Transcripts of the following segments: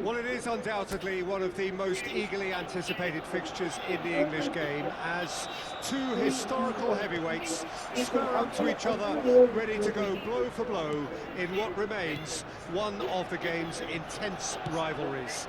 Well, it is undoubtedly one of the most eagerly anticipated fixtures in the English game, as two historical heavyweights square up to each other, ready to go blow for blow in what remains one of the game's intense rivalries.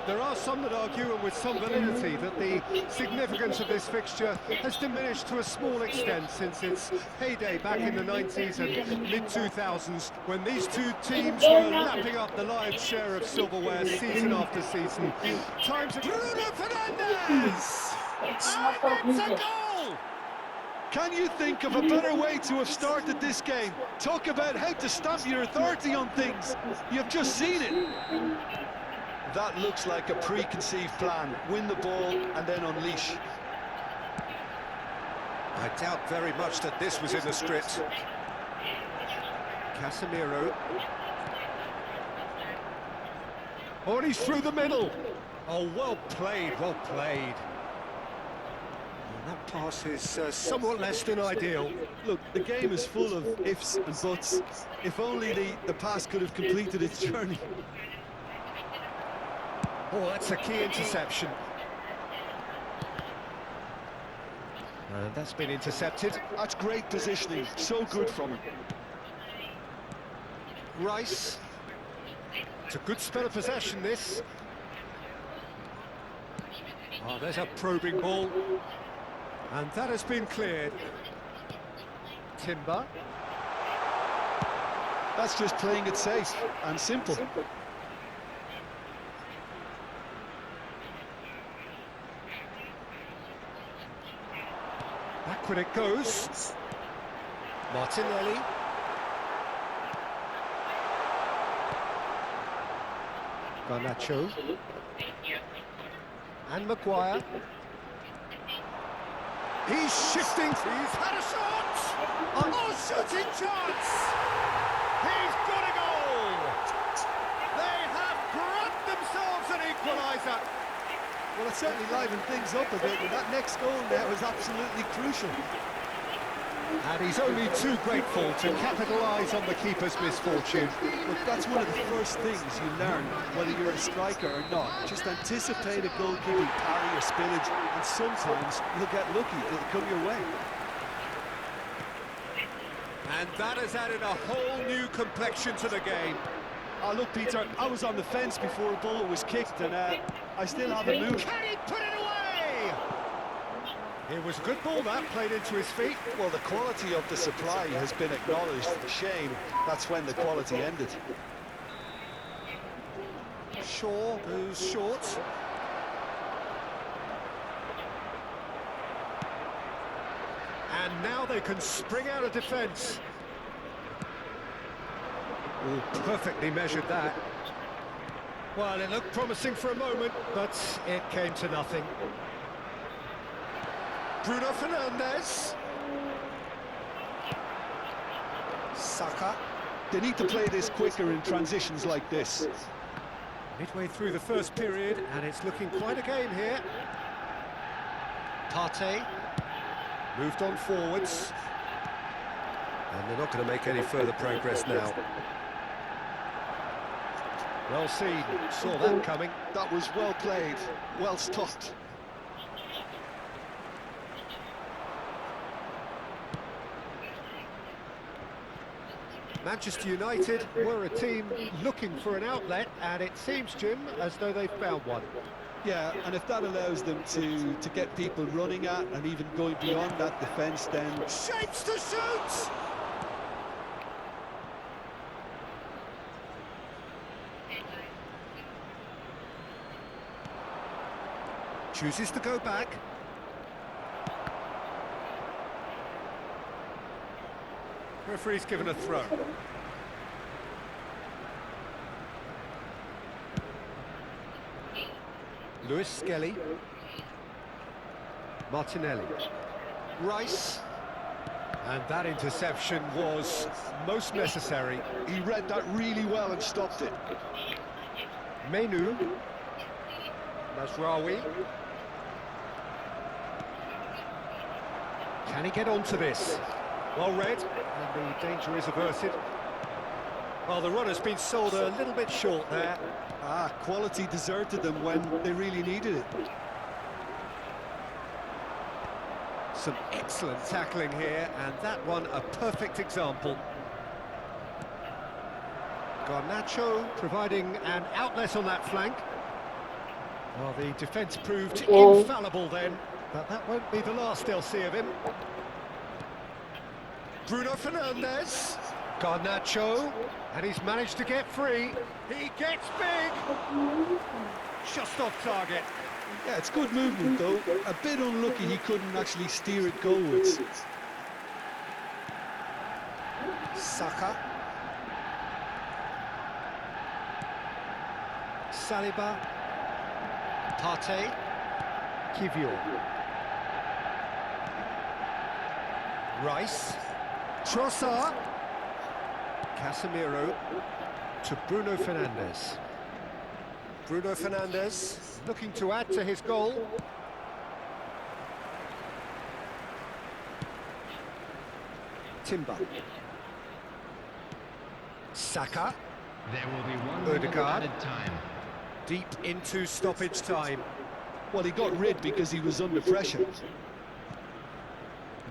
There are some that argue, and with some validity, that the significance of this fixture has diminished to a small extent since its heyday back in the 90s and mid-2000s, when these two teams were lapping up the lion's share of silverware season after season. Time to Bruno Fernandes! And it's a goal! Can you think of a better way to have started this game? Talk about how to stamp your authority on things. You've just seen it. That looks like a preconceived plan. Win the ball and then unleash. I doubt very much that this was in the script. Casemiro. Oh, and he's through the middle. Oh, well played, well played. And that pass is somewhat less than ideal. Look, the game is full of ifs and buts. If only the pass could have completed its journey. Oh, that's a key interception. And that's been intercepted. That's great positioning. So good from him. Rice. It's a good spell of possession, this. Oh, there's a probing ball. And that has been cleared. Timber. That's just playing it safe and simple. Backward it goes. Martinelli. Garnacho. And Maguire. He's shifting. He's had a shot. Oh, shooting chance. He's got a goal. They have grabbed themselves an equaliser. Well, it certainly livened things up a bit, and that next goal there was absolutely crucial. And he's only too grateful to capitalise on the keeper's misfortune. Look, that's one of the first things you learn, whether you're a striker or not. Just anticipate a goalkeeping parry or spillage, and sometimes you'll get lucky, it'll come your way. And that has added a whole new complexion to the game. Oh, look, Peter, I was on the fence before a bullet was kicked, and I still haven't moved. Can he put it away? It was a good ball, that, played into his feet. Well, the quality of the supply has been acknowledged. Shame, that's when the quality ended. Shaw goes short. And now they can spring out of defence. Oh, perfectly measured that. Well, it looked promising for a moment, but it came to nothing. Bruno Fernandes. Saka. They need to play this quicker in transitions like this. Midway through the first period, and it's looking quite a game here. Partey. Moved on forwards. And they're not going to make any further progress now. Well seen, saw that coming. That was well played, well stopped. Manchester United were a team looking for an outlet, and it seems, Jim, as though they've found one. Yeah, and if that allows them to get people running at and even going beyond that defence, then... Shapes to shoot! Chooses to go back. Referee's given a throw. Lewis Skelly. Martinelli. Rice. And that interception was most necessary. He read that really well and stopped it. Menu. Mazraoui. Can he get onto this? Well read, and the danger is averted. Well, the run has been sold a little bit short there. Quality deserted them when they really needed it. Some excellent tackling here, and that one a perfect example. Garnacho providing an outlet on that flank. Well, the defence proved infallible then, but that won't be the last they'll see of him. Bruno Fernandes, Garnacho, and he's managed to get free. He gets big! Just off target. Yeah, it's good movement though. A bit unlucky he couldn't actually steer it goalwards. Saka. Saliba. Partey. Kivior. Rice. Trossard. Casemiro to Bruno Fernandes. Bruno Fernandes looking to add to his goal. Timber. Saka. There will be one Ødegaard. added time. Deep into stoppage time. Well, he got rid because he was under pressure.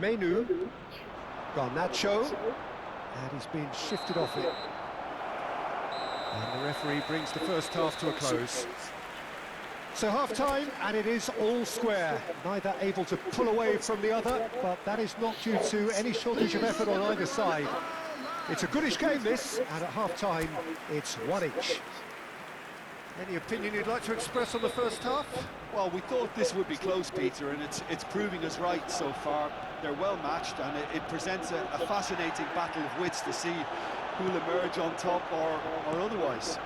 Menu. Garnacho. And he's been shifted off it. And the referee brings the first half to a close. So half-time, and it is all square. Neither able to pull away from the other, but that is not due to any shortage of effort on either side. It's a goodish game, this, and at half-time, it's one each. Any opinion you'd like to express on the first half? Well, we thought this would be close, Peter, and it's proving us right so far. They're well matched, and it presents a fascinating battle of wits to see who'll emerge on top or otherwise.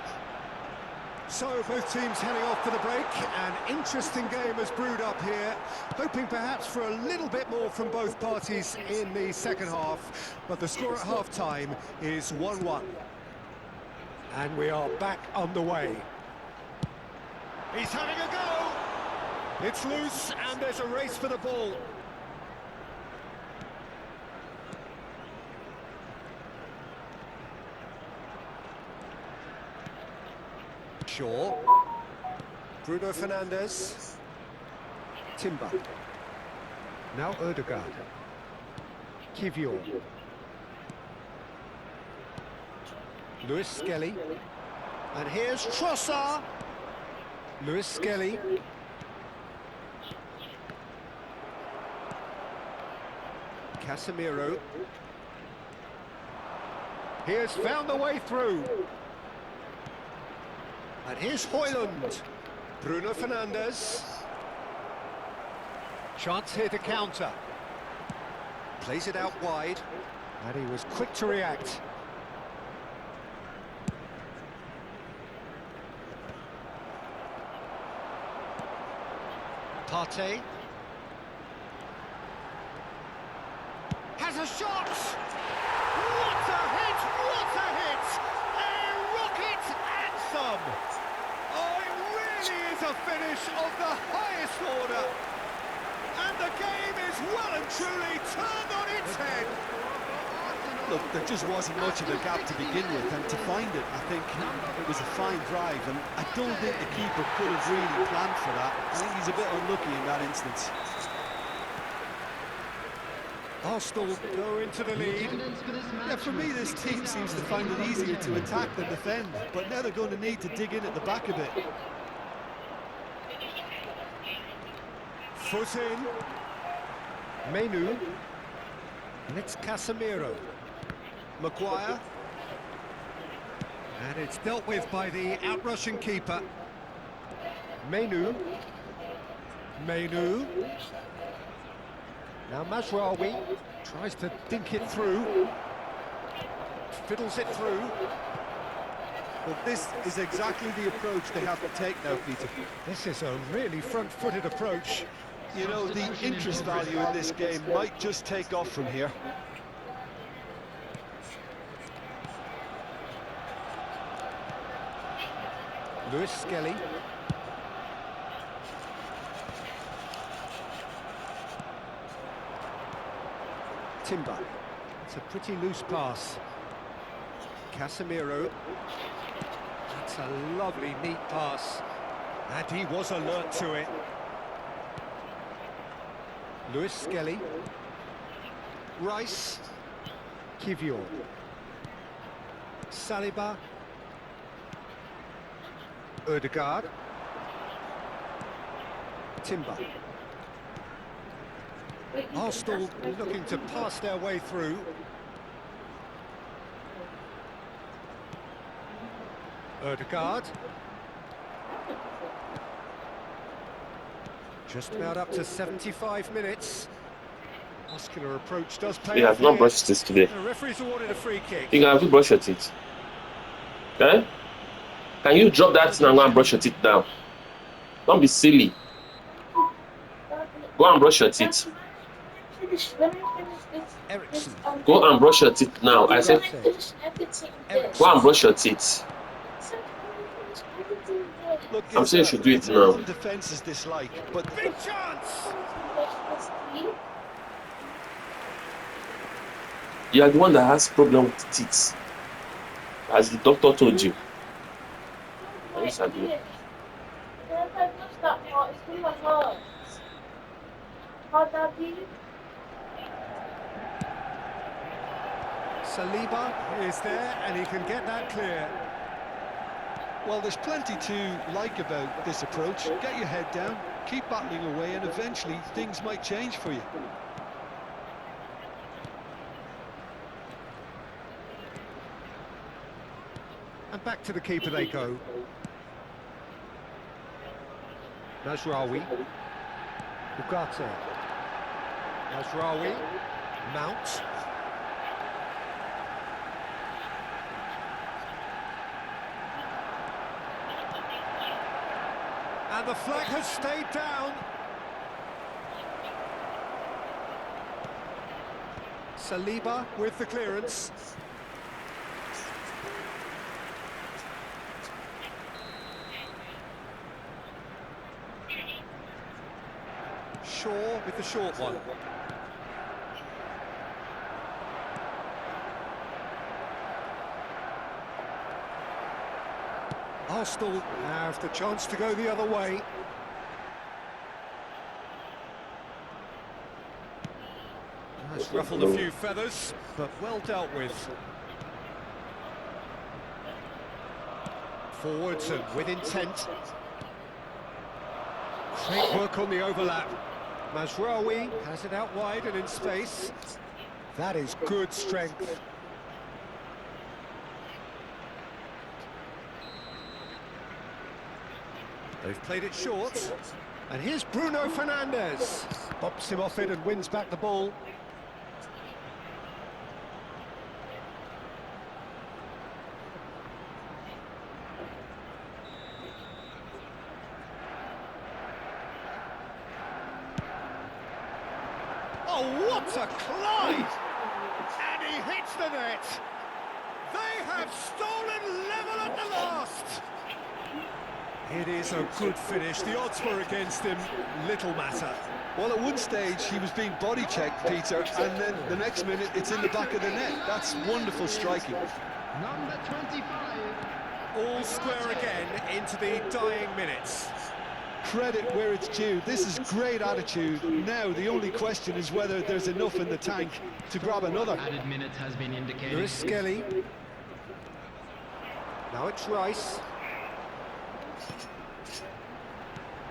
So both teams heading off for the break. An interesting game has brewed up here, hoping perhaps for a little bit more from both parties in the second half, but the score at half-time is 1-1. And we are back underway. He's having a go! It's loose, and there's a race for the ball. Shaw. Bruno Fernandes. Timber. Now Ødegaard. Kivior. Lewis Skelly. And here's Trossard. Lewis Skelly. Casemiro. He has found the way through. And here's Højlund. Bruno Fernandes. Chance here to counter. Plays it out wide. And he was quick to react. Partey. Has a shot! What a hit! What a hit! A rocket anthem! Oh, it really is a finish of the highest order. And the game is well and truly turned on its head. Look, there just wasn't much of a gap to begin with, and to find it, I think it was a fine drive, and I don't think the keeper could have really planned for that. I think he's a bit unlucky in that instance. Arsenal go into the lead. Yeah, for me, this team seems to find it easier to attack than defend, but now they're going to need to dig in at the back a bit. Foot in. Menu. And it's Casemiro. Maguire. And it's dealt with by the outrushing keeper. Menu. Menu. Now Mazraoui tries to dink it through. Fiddles it through. Well, this is exactly the approach they have to take now, Peter. This is a really front-footed approach. You know, the interest value in this game might just take off from here. Lewis Skelly. Timber. It's a pretty loose pass. Casemiro. That's a lovely, neat pass. And he was alert to it. Lewis Skelly. Rice. Kivior. Saliba. Ødegaard. Timber. Arsenal looking to pass their way through. Ødegaard. Just about up to 75 minutes. Muscular approach does pay. You have not brushed this today. The referee's awarded a free kick. You have to brush your teeth. Okay? Can you drop that thing and go and brush your teeth down? Don't be silly. Go and brush your teeth. Ericsson. Go and brush your teeth now. I said, go and brush your teeth. Look, I'm saying you should do it now. Defense's dislike, but Big chance! You are the one that has problem with teeth, as the doctor told you. Yes, I do. Saliba is there and he can get that clear. well, there's plenty to like about this approach. Get your head down, keep battling away, and eventually things might change for you. And back to the keeper they go. Mazraoui. Ugarte. Mazraoui. Mount. And the flag has stayed down. Saliba with the clearance. Shaw with the short one. Arsenal have the chance to go the other way. That's ruffled a few feathers, but well dealt with. Forwards and with intent. Great work on the overlap. Mazraoui has it out wide and in space. That is good strength. They've played it short. And here's Bruno Fernandes. Bops him off it and wins back the ball. Oh, what a climb! And he hits the net. They have stolen level at the last. It is a good finish. The odds were against him. Little matter. Well, at one stage he was being body checked, Peter, and then the next minute it's in the back of the net. That's wonderful striking. Number 25. All square again into the dying minutes. Credit where it's due. This is great attitude. Now the only question is whether there's enough in the tank to grab another. Added minutes has been indicated. Lewis Skelly. Now it's Rice.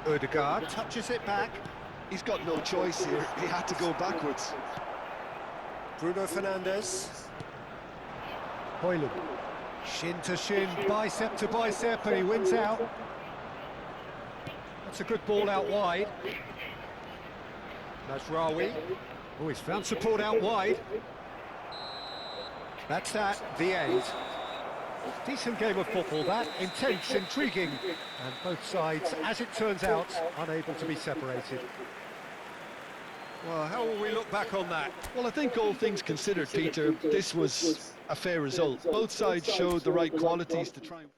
Ødegaard touches it back. He's got no choice here. He had to go backwards. Bruno Fernandes. Højlund. Shin to shin, bicep to bicep, and he wins out. That's a good ball out wide. Mazraoui. Oh, he's found support out wide. That's that, the end. Decent game of football, that. Intense, intriguing. And both sides, as it turns out, unable to be separated. Well, how will we look back on that? Well, I think all things considered, Peter, this was a fair result. Both sides showed the right qualities to try and...